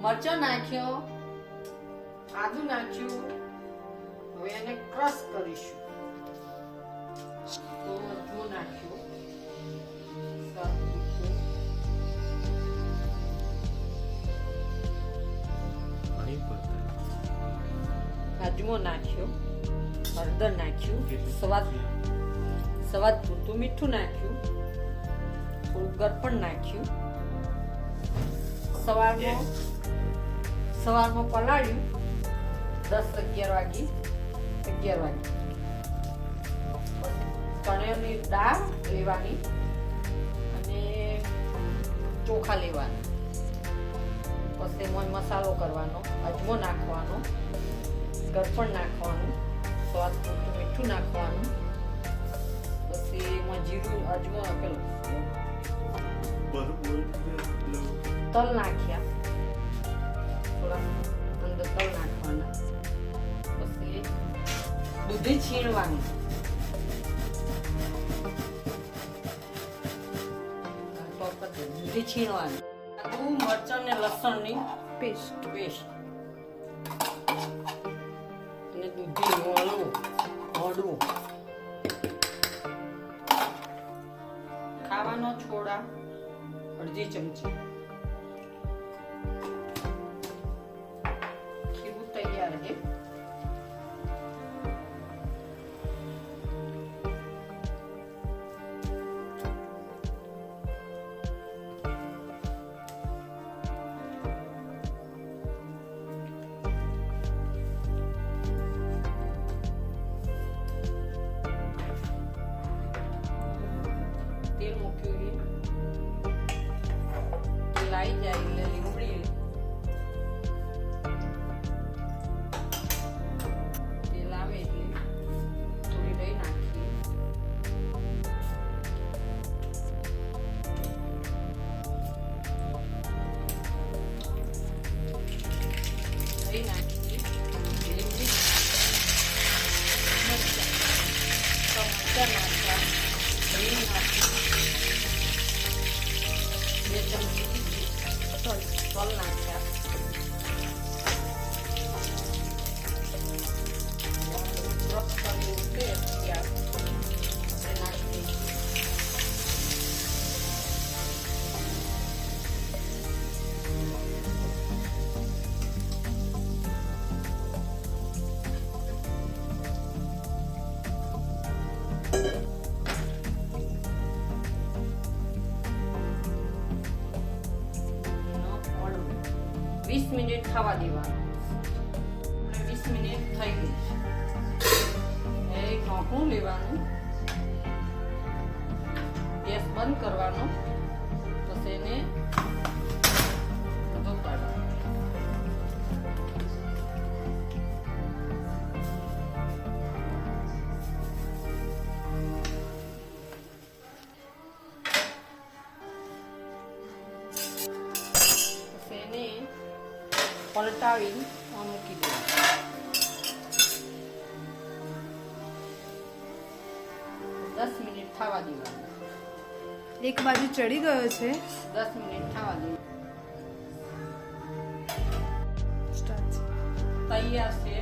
મરચાં નાખ્યો, આદુ નાખ્યું. હવે એને ક્રશ કરીશું. તો અજમો નાખ્યો, અજમો નાખ્યો, હળદર નાખ્યું, સ્વાદ પૂરતું મીઠું નાખ્યું, થોડું ગરપણ નાખ્યું. સવારમાં પલાળ્યું 10-11 વાગે. ચણાની દાળ લેવાની અને ચોખા લેવાના. પછી એમાં મસાલો કરવાનો, અજમો નાખવાનો, ગરપણ નાખવાનું, સ્વાદ પૂરતું મીઠું નાખવાનું. પછી એમાં જીરું, અજમો પેલું તલ નાખ્યા, થોડા અંદર તલ નાખવાના. પછી દૂધી છીણવાની, દૂધી છીણવાની. આદુ, મરચાં ને લસણની પેસ્ટ અને દૂધી મોડું. ખાવાનો છોડા અડધી ચમચી. ખીરું તૈયાર છે. તેલ મૂક્યું, લાઈ જાય એટલે લીમડી તેલ આવે એટલે થોડી દહીં નાખીએ. દહીં નાખીએ, લીમડી, મરચાં નાખ્યા, દહીં નાખીએ, 2 ચમચી તલ નાખ્યા, ક્રશ કરેલું તેલ આપણે નાખી દઈશું. વીસ મિનિટ થવા દેવાનું. 20 મિનિટ થઈ ગઈ. એક ઢોકળું લેવાનું, ગેસ બંધ કરવાનો, પછી એને પાડવાનું. પછી એને પલટાવી મૂકી દેવાનું. 10 મિનિટ થવા દેવાનું. એક બાજુ ચડી ગયો છે. 10 મિનિટ થવા દેવાનું. તૈયાર છે.